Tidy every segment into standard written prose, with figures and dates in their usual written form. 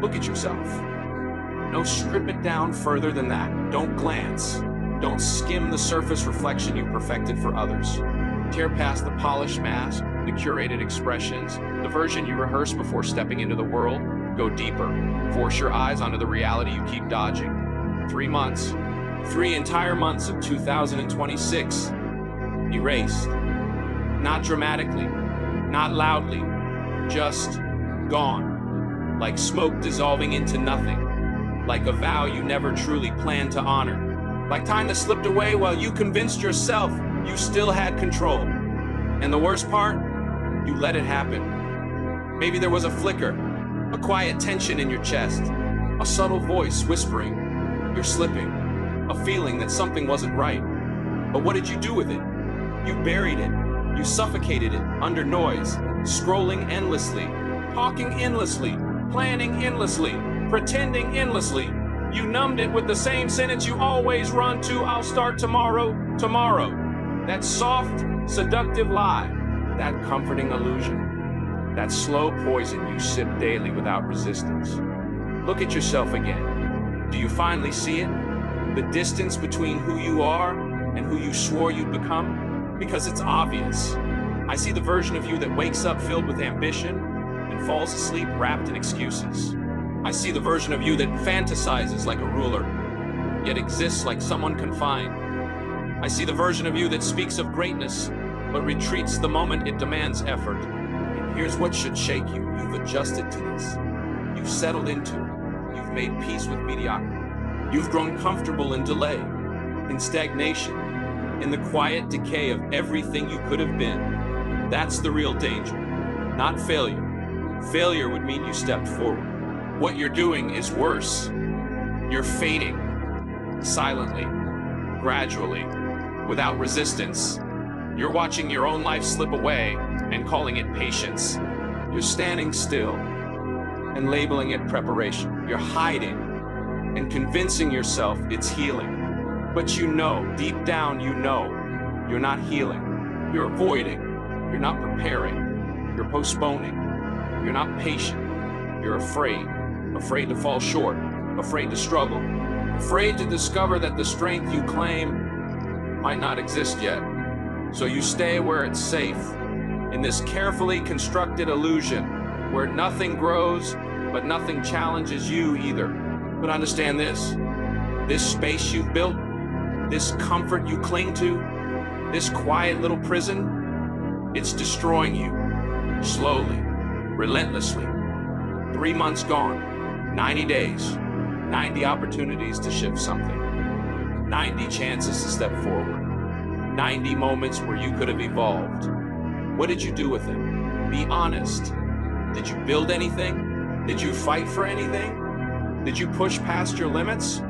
Look at yourself. No, strip it down further than that. Don't glance. Don't skim the surface reflection you perfected for others. Tear past the polished mask, the curated expressions, the version you rehearse before stepping into the world. Go deeper. Force your eyes onto the reality you keep dodging. 3 months, 3 entire months of 2026, erased. Not dramatically, not loudly, just gone. Like smoke dissolving into nothing. Like a vow you never truly planned to honor. Like time that slipped away while you convinced yourself you still had control. And the worst part, you let it happen. Maybe there was a flicker, a quiet tension in your chest, a subtle voice whispering, you're slipping, a feeling that something wasn't right. But what did you do with it? You buried it. You suffocated it under noise, scrolling endlessly, talking endlessly, planning endlessly, pretending endlessly. You numbed it with the same sentence you always run to, I'll start tomorrow, tomorrow. That soft, seductive lie, that comforting illusion, that slow poison you sip daily without resistance. Look at yourself again. Do you finally see it? The distance between who you are and who you swore you'd become? Because it's obvious. I see the version of you that wakes up filled with ambition and falls asleep wrapped in excuses. I see the version of you that fantasizes like a ruler, yet exists like someone confined. I see the version of you that speaks of greatness, but retreats the moment it demands effort. And here's what should shake you. You've adjusted to this. You've settled into it. You've made peace with mediocrity. You've grown comfortable in delay, in stagnation, in the quiet decay of everything you could have been. That's the real danger, not failure. Failure would mean you stepped forward. What you're doing is worse. You're fading, silently, gradually, without resistance. You're watching your own life slip away and calling it patience. You're standing still and labeling it preparation. You're hiding and convincing yourself it's healing. But you know, deep down you know, you're not healing. You're avoiding. You're not preparing. You're postponing. You're not patient. You're afraid. Afraid to fall short, afraid to struggle, afraid to discover that the strength you claim might not exist yet. So you stay where it's safe, in this carefully constructed illusion, where nothing grows, but nothing challenges you either. But understand this space you've built, this comfort you cling to, this quiet little prison, it's destroying you, slowly, relentlessly. 3 months gone. 90 days, 90 opportunities to shift something, 90 chances to step forward, 90 moments where you could have evolved. What did you do with them? Be honest. Did you build anything? Did you fight for anything? Did you push past your limits?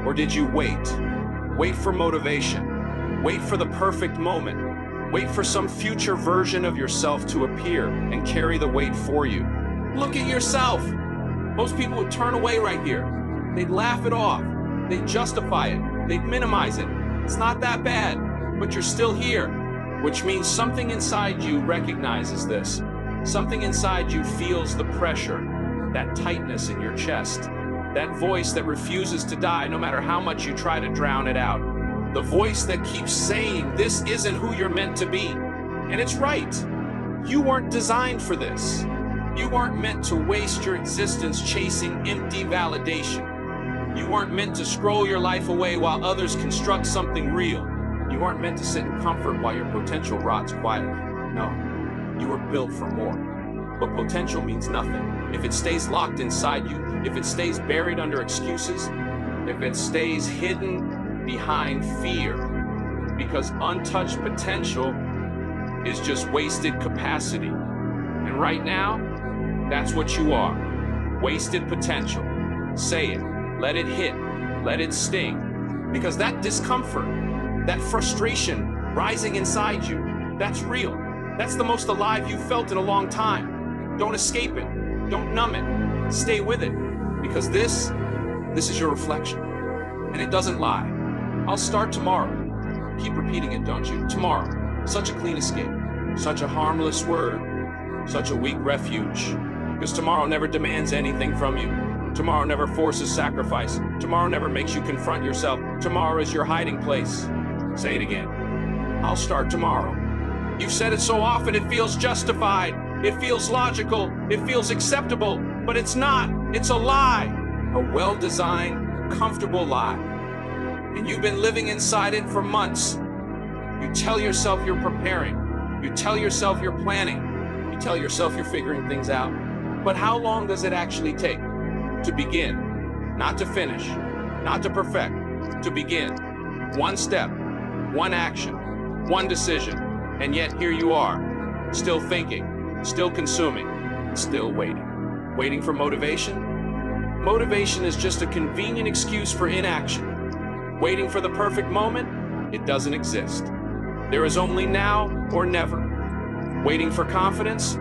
Or did you wait? Wait for motivation. Wait for the perfect moment. Wait for some future version of yourself to appear and carry the weight for you. Look at yourself. Most people would turn away right here. They'd laugh it off. They'd justify it. They'd minimize it. It's not that bad, but you're still here, which means something inside you recognizes this. Something inside you feels the pressure, that tightness in your chest, that voice that refuses to die no matter how much you try to drown it out. The voice that keeps saying this isn't who you're meant to be. And it's right. You weren't designed for this. You weren't meant to waste your existence chasing empty validation. You weren't meant to scroll your life away while others construct something real. You weren't meant to sit in comfort while your potential rots quietly. No, you were built for more. But potential means nothing if it stays locked inside you, if it stays buried under excuses, if it stays hidden behind fear. Because untouched potential is just wasted capacity. And right now, that's what you are. Wasted potential. Say it. Let it hit. Let it sting. Because that discomfort, that frustration rising inside you, that's real. That's the most alive you've felt in a long time. Don't escape it. Don't numb it. Stay with it. Because this is your reflection. And it doesn't lie. I'll start tomorrow. Keep repeating it, don't you? Tomorrow. Such a clean escape. Such a harmless word. Such a weak refuge. Because tomorrow never demands anything from you. Tomorrow never forces sacrifice. Tomorrow never makes you confront yourself. Tomorrow is your hiding place. Say it again. I'll start tomorrow. You've said it so often it feels justified. It feels logical. It feels acceptable. But it's not. It's a lie. A well-designed, comfortable lie. And you've been living inside it for months. You tell yourself you're preparing. You tell yourself you're planning. You tell yourself you're figuring things out. But how long does it actually take to begin? Not to finish, not to perfect, to begin. One step, one action, one decision. And yet here you are, still thinking, still consuming, still waiting. Waiting for motivation? Motivation is just a convenient excuse for inaction. Waiting for the perfect moment? It doesn't exist. There is only now or never. Waiting for confidence?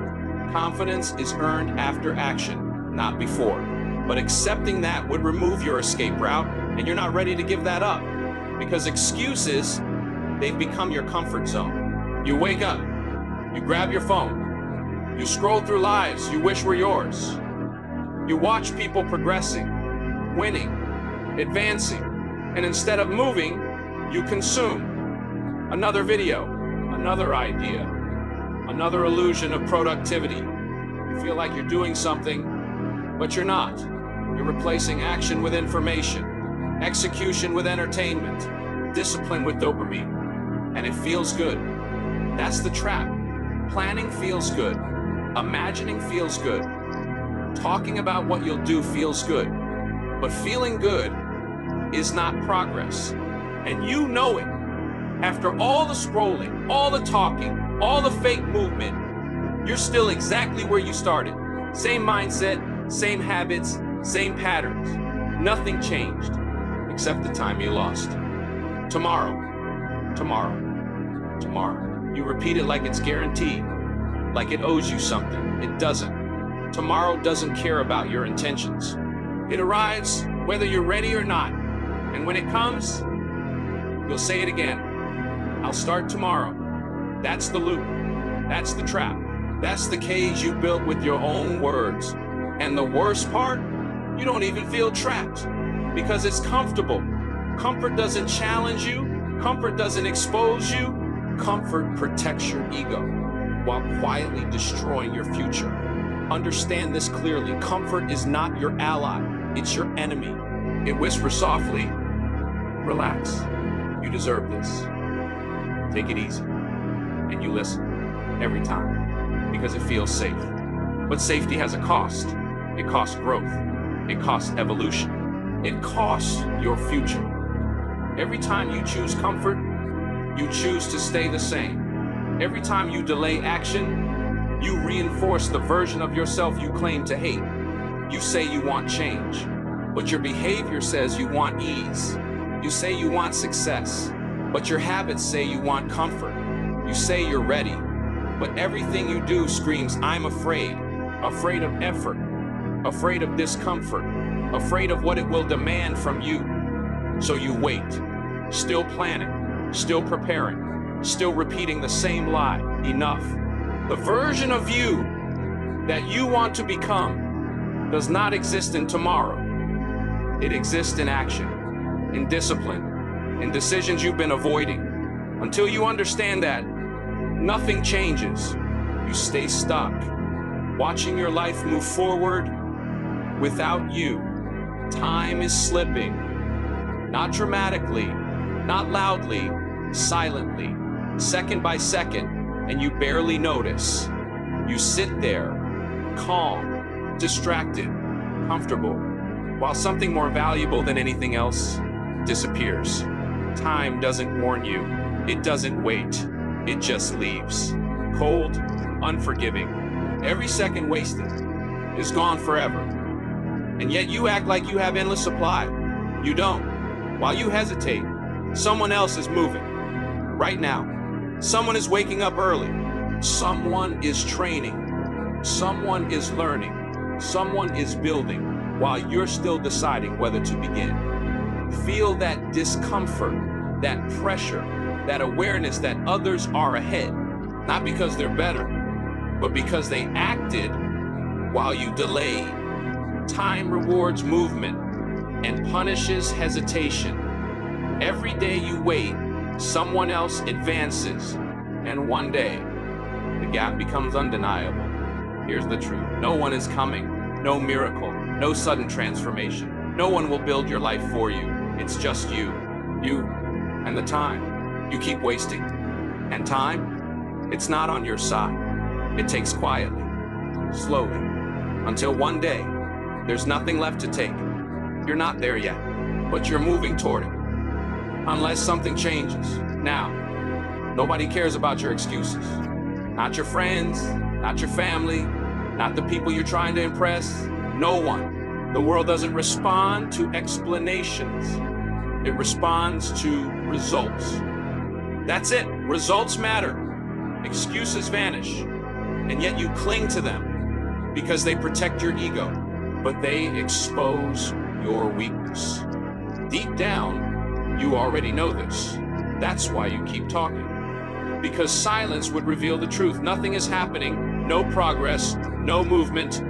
Confidence is earned after action, not before. But accepting that would remove your escape route, and you're not ready to give that up. Because excuses, they've become your comfort zone. You wake up, you grab your phone, you scroll through lives you wish were yours. You watch people progressing, winning, advancing, and instead of moving, you consume. Another video, another idea, another illusion of productivity. You feel like you're doing something, but you're not. You're replacing action with information, execution with entertainment, discipline with dopamine, and it feels good. That's the trap. Planning feels good. Imagining feels good. Talking about what you'll do feels good. But feeling good is not progress. And you know it. After all the scrolling, all the talking, all the fake movement, you're still exactly where you started. Same mindset, same habits, same patterns. Nothing changed, except the time you lost. Tomorrow, tomorrow, tomorrow. You repeat it like it's guaranteed, like it owes you something. It doesn't. Tomorrow doesn't care about your intentions. It arrives whether you're ready or not. And when it comes, you'll say it again. I'll start tomorrow. That's the loop. That's the trap. That's the cage you built with your own words. And the worst part, you don't even feel trapped because it's comfortable. Comfort doesn't challenge you. Comfort doesn't expose you. Comfort protects your ego while quietly destroying your future. Understand this clearly. Comfort is not your ally. It's your enemy. It whispers softly, relax. You deserve this. Take it easy. And you listen every time because it feels safe. But safety has a cost. It costs growth. It costs evolution. It costs your future. Every time you choose comfort, you choose to stay the same. Every time you delay action, you reinforce the version of yourself you claim to hate. You say you want change, but your behavior says you want ease. You say you want success, but your habits say you want comfort. You say you're ready, but everything you do screams, I'm afraid. Afraid of effort, afraid of discomfort, afraid of what it will demand from you. So you wait, still planning, still preparing, still repeating the same lie. Enough. The version of you that you want to become does not exist in tomorrow. It exists in action, in discipline, in decisions you've been avoiding. Until you understand that, nothing changes. You stay stuck, watching your life move forward without you. Time is slipping, not dramatically, not loudly, silently, second by second, and you barely notice. You sit there, calm, distracted, comfortable, while something more valuable than anything else disappears. Time doesn't warn you. It doesn't wait. It just leaves. Cold, unforgiving. Every second wasted is gone forever. And yet you act like you have endless supply. You don't. While you hesitate, someone else is moving. Right now. Someone is waking up early. Someone is training. Someone is learning. Someone is building while you're still deciding whether to begin. Feel that discomfort, that pressure, that awareness that others are ahead, not because they're better, but because they acted while you delayed. Time rewards movement and punishes hesitation. Every day you wait, someone else advances, and one day, the gap becomes undeniable. Here's the truth. No one is coming. No miracle. No sudden transformation. No one will build your life for you. It's just you. You and the time you keep wasting. And time, it's not on your side. It takes quietly, slowly, until one day, there's nothing left to take. You're not there yet, but you're moving toward it. Unless something changes. Now, nobody cares about your excuses. Not your friends, not your family, not the people you're trying to impress. No one. The world doesn't respond to explanations. It responds to results. That's it. Results matter. Excuses vanish. And yet you cling to them because they protect your ego, but they expose your weakness. Deep down, you already know this. That's why you keep talking. Because silence would reveal the truth. Nothing is happening, no progress, no movement,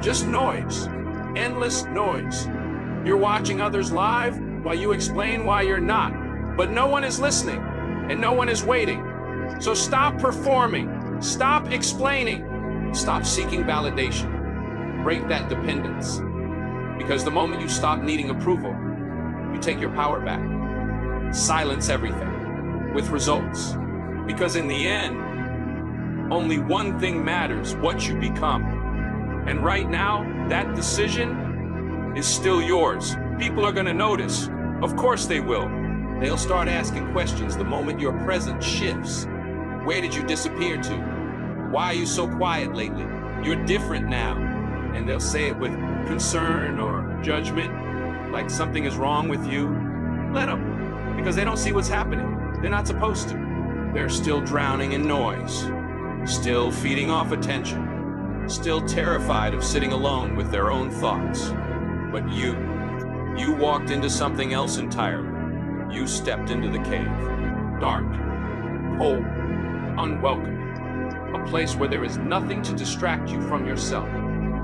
just noise, endless noise. You're watching others live while you explain why you're not, but no one is listening and no one is waiting. So stop performing, stop explaining, stop seeking validation. Break that dependence. Because the moment you stop needing approval, you take your power back. Silence everything with results. Because in the end, only one thing matters, what you become. And right now, that decision is still yours. People are gonna notice. Of course they will. They'll start asking questions the moment your presence shifts. Where did you disappear to? Why are you so quiet lately? You're different now. And they'll say it with concern or judgment, like something is wrong with you. Let them, because they don't see what's happening. They're not supposed to. They're still drowning in noise, still feeding off attention, still terrified of sitting alone with their own thoughts. But you walked into something else entirely. You stepped into the cave. Dark, cold, unwelcoming. A place where there is nothing to distract you from yourself.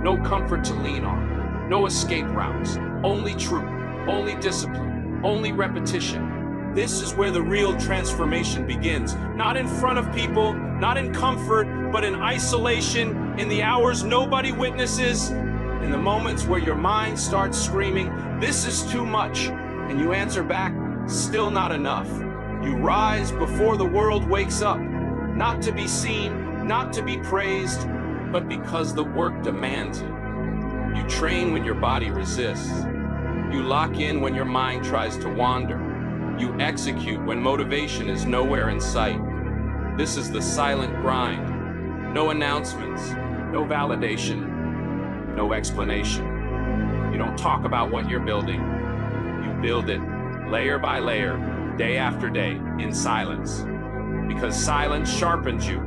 No comfort to lean on. No escape routes. Only truth. Only discipline. Only repetition. This is where the real transformation begins. Not in front of people, not in comfort, but in isolation, in the hours nobody witnesses, in the moments where your mind starts screaming, "This is too much," and you answer back, "Still not enough." You rise before the world wakes up, not to be seen, not to be praised, but because the work demands it. You train when your body resists. You lock in when your mind tries to wander. You execute when motivation is nowhere in sight. This is the silent grind. No announcements, no validation, no explanation. You don't talk about what you're building. You build it layer by layer, day after day, in silence. Because silence sharpens you.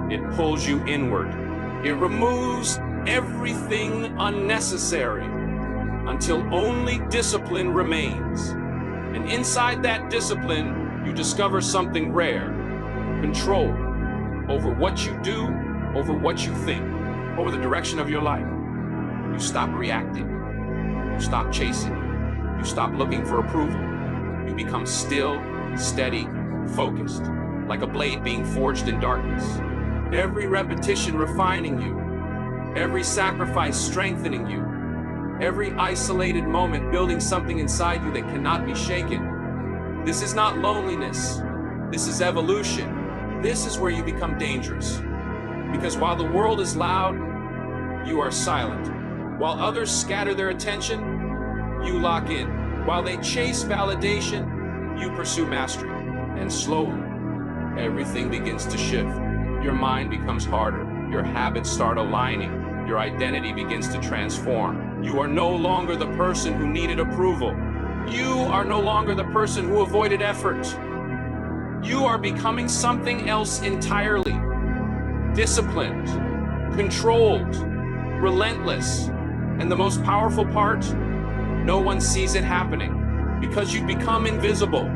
It pulls you inward. It removes everything unnecessary until only discipline remains. And inside that discipline, you discover something rare. Control over what you do, over what you think, over the direction of your life. You stop reacting. You stop chasing. You stop looking for approval. You become still, steady, focused, like a blade being forged in darkness. Every repetition refining you. Every sacrifice strengthening you. Every isolated moment building something inside you that cannot be shaken. This is not loneliness. This is evolution. This is where you become dangerous. Because while the world is loud, you are silent. While others scatter their attention, you lock in. While they chase validation, you pursue mastery. And slowly, everything begins to shift. Your mind becomes harder. Your habits start aligning. Your identity begins to transform. You are no longer the person who needed approval. You are no longer the person who avoided effort. You are becoming something else entirely. Disciplined, controlled, relentless. And the most powerful part, no one sees it happening because you become invisible.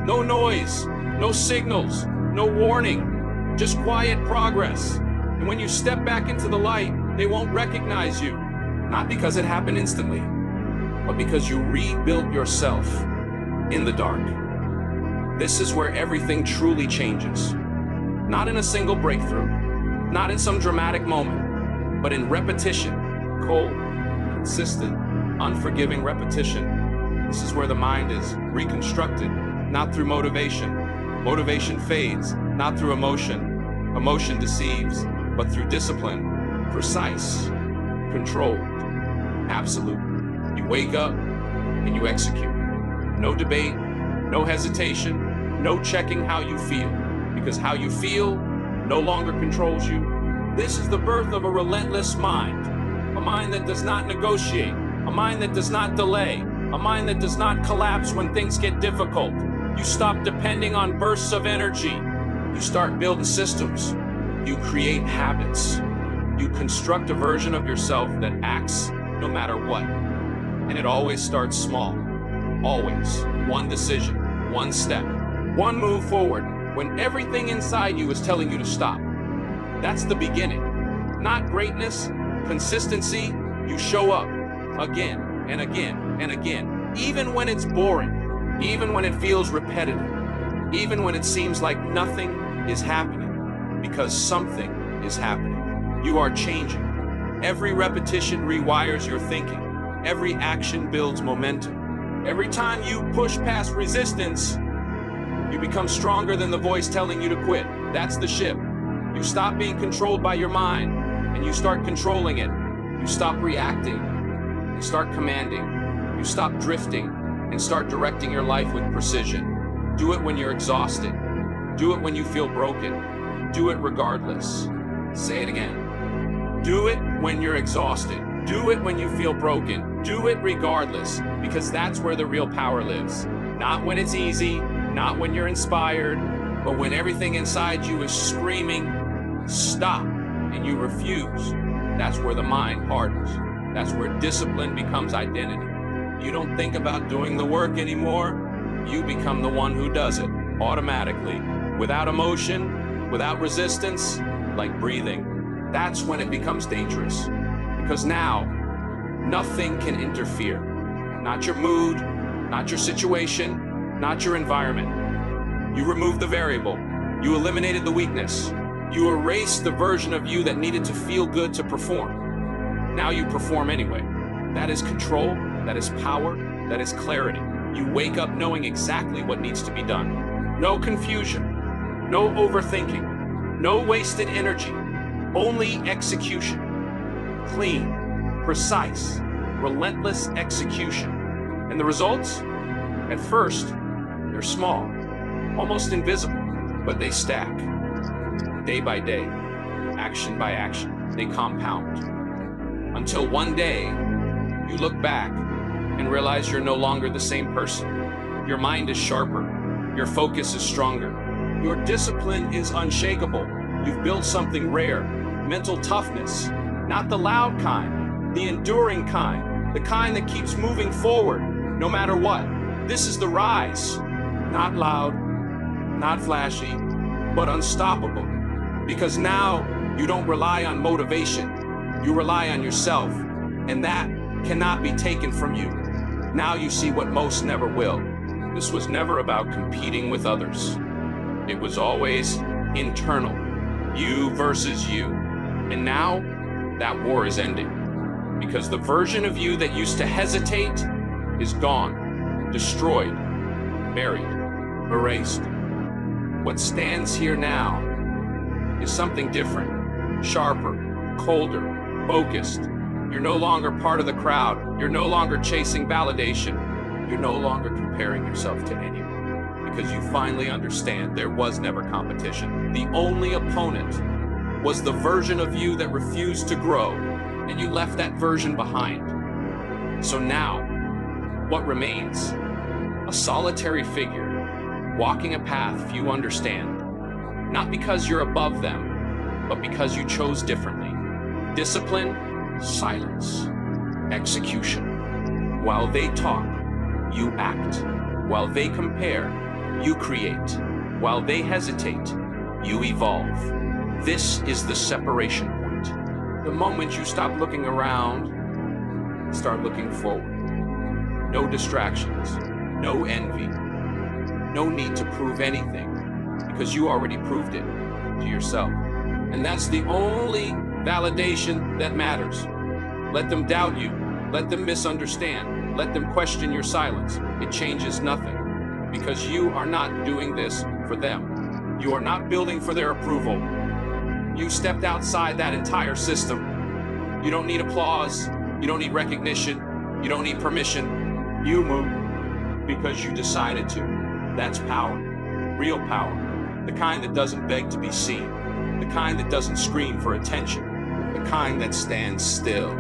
No noise, no signals, no warning, just quiet progress. And when you step back into the light, they won't recognize you. Not because it happened instantly, but because you rebuilt yourself in the dark. This is where everything truly changes. Not in a single breakthrough, not in some dramatic moment, but in repetition, cold, consistent, unforgiving repetition. This is where the mind is reconstructed, not through motivation. Motivation fades, not through emotion. Emotion deceives, but through discipline, precise, controlled, absolute. You wake up and you execute. No debate, no hesitation, no checking how you feel, because how you feel no longer controls you. This is the birth of a relentless mind, a mind that does not negotiate, a mind that does not delay, a mind that does not collapse when things get difficult. You stop depending on bursts of energy. You start building systems. You create habits. You construct a version of yourself that acts no matter what. And it always starts small. Always. One decision, one step, one move forward when everything inside you is telling you to stop. That's the beginning. Not greatness, consistency. You show up again and again and again, even when it's boring. Even when it feels repetitive, even when it seems like nothing is happening, because something is happening. You are changing. Every repetition rewires your thinking. Every action builds momentum. Every time you push past resistance, you become stronger than the voice telling you to quit. That's the shift. You stop being controlled by your mind, and you start controlling it. You stop reacting. You start commanding. You stop drifting. And start directing your life with precision. Do it when you're exhausted. Do it when you feel broken. Do it regardless. Say it again. Do it when you're exhausted. Do it when you feel broken. Do it regardless, because that's where the real power lives. Not when it's easy, not when you're inspired, but when everything inside you is screaming, stop, and you refuse. That's where the mind hardens. That's where discipline becomes identity. You don't think about doing the work anymore. You become the one who does it automatically, without emotion, without resistance, like breathing. That's when it becomes dangerous, because now nothing can interfere. Not your mood, not your situation, not your environment. You removed the variable. You eliminated the weakness. You erased the version of you that needed to feel good to perform. Now you perform anyway. That is control. That is power, that is clarity. You wake up knowing exactly what needs to be done. No confusion, no overthinking, no wasted energy, only execution. Clean, precise, relentless execution. And the results? At first, they're small, almost invisible, but they stack. Day by day, action by action, they compound. Until one day, you look back and realize you're no longer the same person. Your mind is sharper. Your focus is stronger. Your discipline is unshakable. You've built something rare, mental toughness, not the loud kind, the enduring kind, the kind that keeps moving forward no matter what. This is the rise, not loud, not flashy, but unstoppable. Because now you don't rely on motivation, you rely on yourself, and that cannot be taken from you. Now you see what most never will. This was never about competing with others. It was always internal, you versus you. And now that war is ending, because the version of you that used to hesitate is gone, destroyed, buried, erased. What stands here now is something different, sharper, colder, focused. You're no longer part of the crowd. You're no longer chasing validation. You're no longer comparing yourself to anyone, because you finally understand there was never competition. The only opponent was the version of you that refused to grow, and you left that version behind. So now, what remains? A solitary figure, walking a path few understand, not because you're above them, but because you chose differently. Discipline, silence, execution. While they talk, you act. While they compare, you create. While they hesitate, you evolve. This is the separation point. The moment you stop looking around Start looking forward. No distractions, no envy, no need to prove anything, because you already proved it to yourself. And that's the only validation that matters. Let them doubt you, let them misunderstand, let them question your silence. It changes nothing, because you are not doing this for them. You are not building for their approval. You stepped outside that entire system. You don't need applause, you don't need recognition, you don't need permission. You move because you decided to. That's power, real power. The kind that doesn't beg to be seen, the kind that doesn't scream for attention, the kind that stands still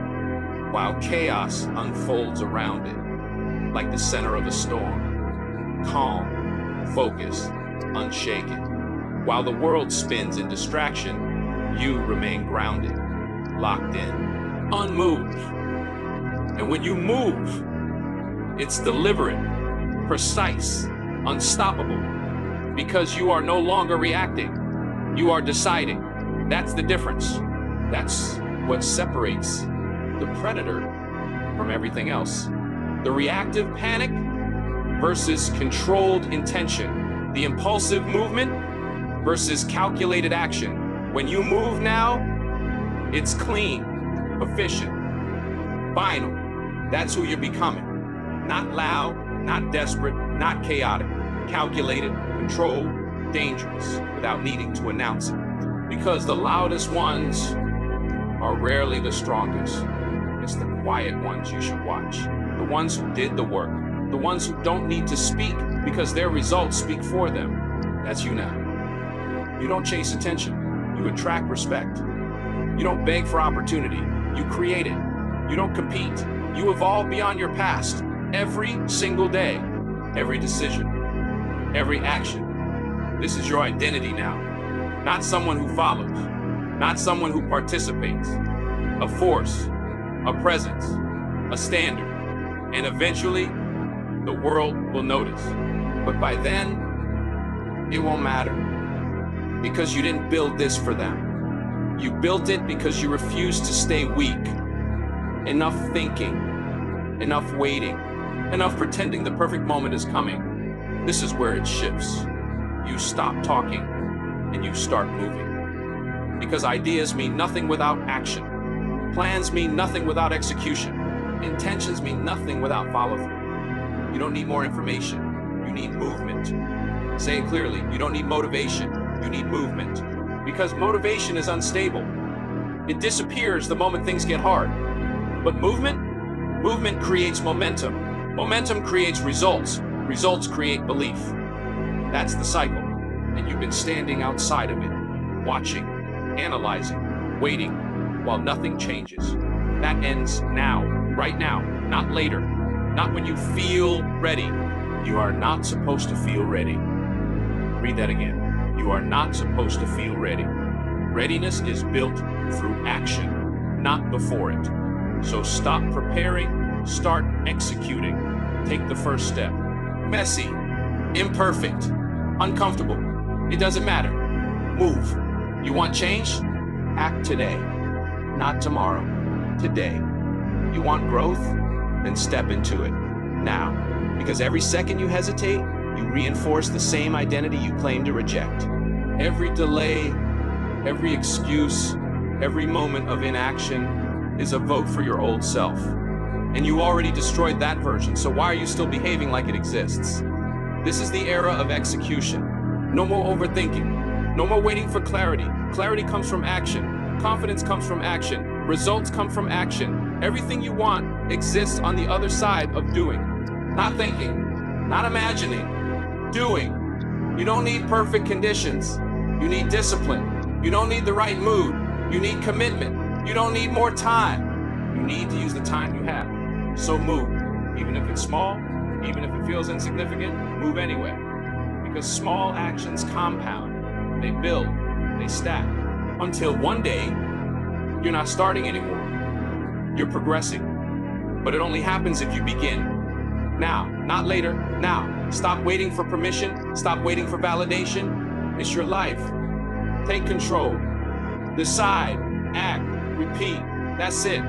while chaos unfolds around it, like the center of a storm. Calm, focused, unshaken. While the world spins in distraction, you remain grounded, locked in, unmoved. And when you move, it's deliberate, precise, unstoppable, because you are no longer reacting. You are deciding. That's the difference. That's what separates the predator from everything else. The reactive panic versus controlled intention. The impulsive movement versus calculated action. When you move now, it's clean, efficient, final. That's who you're becoming. Not loud, not desperate, not chaotic. Calculated, controlled, dangerous, without needing to announce it. Because the loudest ones are rarely the strongest. It's the quiet ones you should watch. The ones who did the work. The ones who don't need to speak because their results speak for them. That's you now. You don't chase attention. You attract respect. You don't beg for opportunity. You create it. You don't compete. You evolve beyond your past. Every single day, every decision, every action. This is your identity now. Not someone who follows, not someone who participates. A force, a presence, a standard. And eventually, the world will notice. But by then, it won't matter. Because you didn't build this for them. You built it because you refused to stay weak. Enough thinking, enough waiting, enough pretending the perfect moment is coming. This is where it shifts. You stop talking and you start moving. Because ideas mean nothing without action. Plans mean nothing without execution. Intentions mean nothing without follow-through. You don't need more information. You need movement. Say it clearly. You don't need motivation. You need movement. Because motivation is unstable. It disappears the moment things get hard. But movement creates momentum. Momentum creates results. Results create belief. That's the cycle. And you've been standing outside of it, watching, analyzing, waiting, while nothing changes. That ends now, right now, not later, not when you feel ready. You are not supposed to feel ready. Read that again. You are not supposed to feel ready. Readiness is built through action, not before it. So stop preparing, start executing. Take the first step. Messy, imperfect, uncomfortable. It doesn't matter. Move. You want change? Act today, not tomorrow. Today. You want growth? Then step into it now. Because every second you hesitate, you reinforce the same identity you claim to reject. Every delay, every excuse, every moment of inaction is a vote for your old self. And you already destroyed that version, so why are you still behaving like it exists? This is the era of execution. No more overthinking. No more waiting for clarity. Clarity comes from action. Confidence comes from action. Results come from action. Everything you want exists on the other side of doing. Not thinking, not imagining, doing. You don't need perfect conditions. You need discipline. You don't need the right mood. You need commitment. You don't need more time. You need to use the time you have. So move. Even if it's small, even if it feels insignificant, move anyway. Because small actions compound. They build. They stack. Until one day, you're not starting anymore. You're progressing. But it only happens if you begin. Now, not later. Now. Stop waiting for permission. Stop waiting for validation. It's your life. Take control. Decide. Act. Repeat. That's it.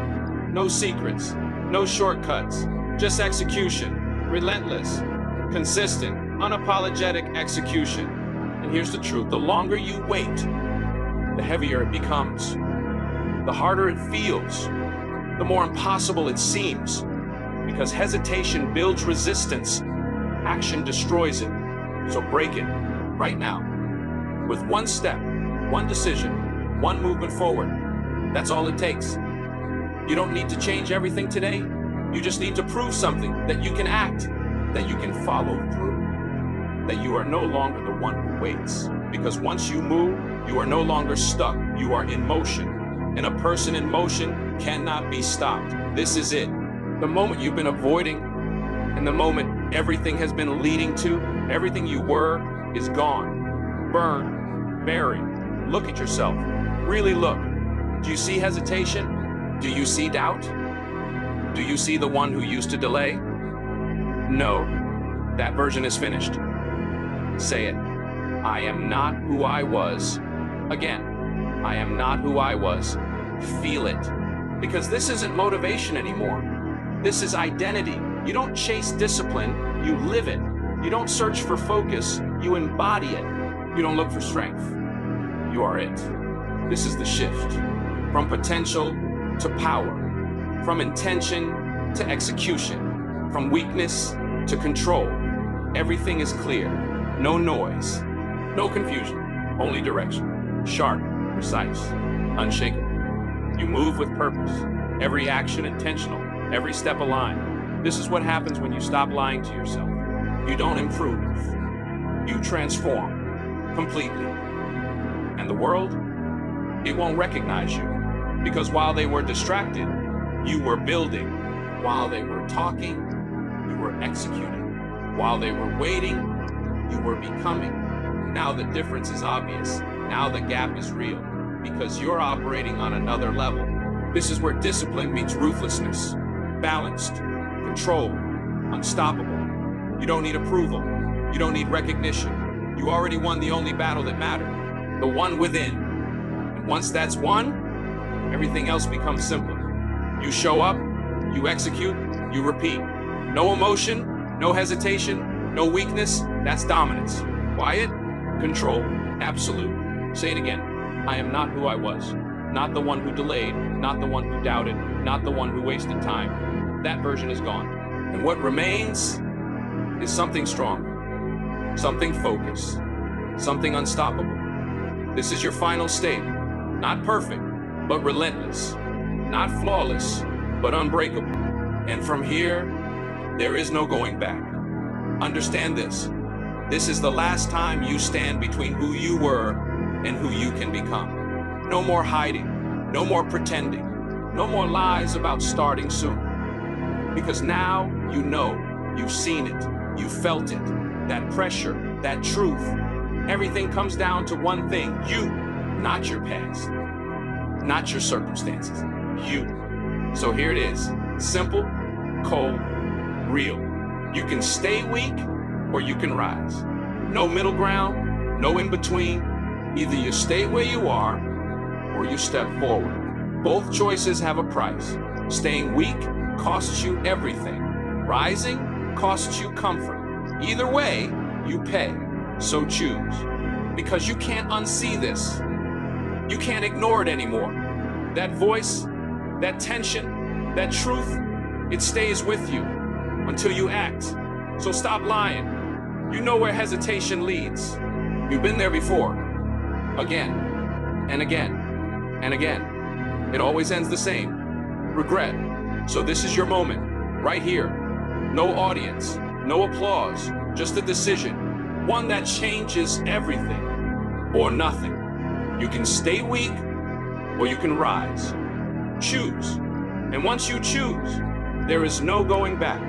No secrets. No shortcuts, just execution. Relentless, consistent, unapologetic execution. And here's the truth: the longer you wait, the heavier it becomes. The harder it feels, the more impossible it seems. Because hesitation builds resistance, action destroys it. So break it right now. With one step, one decision, one movement forward. That's all it takes. You don't need to change everything today. You just need to prove something, that you can act, that you can follow through, that you are no longer the one who waits. Because once you move, you are no longer stuck. You are in motion. And a person in motion cannot be stopped. This is it. The moment you've been avoiding, and the moment everything has been leading to, everything you were is gone. Burned, buried. Look at yourself. Really look. Do you see hesitation? Do you see doubt? Do you see the one who used to delay? No, that version is finished. Say it. I am not who I was. Again, I am not who I was. Feel it. Because this isn't motivation anymore. This is identity. You don't chase discipline, you live it. You don't search for focus, you embody it. You don't look for strength. You are it. This is the shift. From potential to power. From intention to execution. From weakness to control. Everything is clear. No noise. No confusion. Only direction. Sharp, precise, unshakable. You move with purpose. Every action intentional. Every step aligned. This is what happens when you stop lying to yourself. You don't improve. You transform completely. And the world, it won't recognize you. Because while they were distracted, you were building. While they were talking, you were executing. While they were waiting, you were becoming. Now the difference is obvious. Now the gap is real. Because you're operating on another level. This is where discipline meets ruthlessness. Balanced, controlled, unstoppable. You don't need approval. You don't need recognition. You already won the only battle that mattered. The one within. And once that's won, everything else becomes simpler. You show up, you execute, you repeat. No emotion, no hesitation, no weakness. That's dominance. Quiet, control, absolute. Say it again. I am not who I was. Not the one who delayed, not the one who doubted, not the one who wasted time. That version is gone. And what remains is something stronger, something focused, something unstoppable. This is your final state. Not perfect, but relentless. Not flawless, but unbreakable. And from here, there is no going back. Understand this. This is the last time you stand between who you were and who you can become. No more hiding, no more pretending, no more lies about starting soon. Because now you know, you've seen it, you felt it, that pressure, that truth. Everything comes down to one thing: you, not your past, not your circumstances, you. So here it is, simple, cold, real. You can stay weak or you can rise. No middle ground, no in between. Either you stay where you are or you step forward. Both choices have a price. Staying weak costs you everything. Rising costs you comfort. Either way, you pay. So choose. Because you can't unsee this. You can't ignore it anymore. That voice, that tension, that truth, it stays with you until you act. So stop lying. You know where hesitation leads. You've been there before. Again, and again, and again. It always ends the same. Regret. So this is your moment, right here. No audience, no applause, just a decision. One that changes everything, or nothing. You can stay weak, or you can rise. Choose. And once you choose, there is no going back.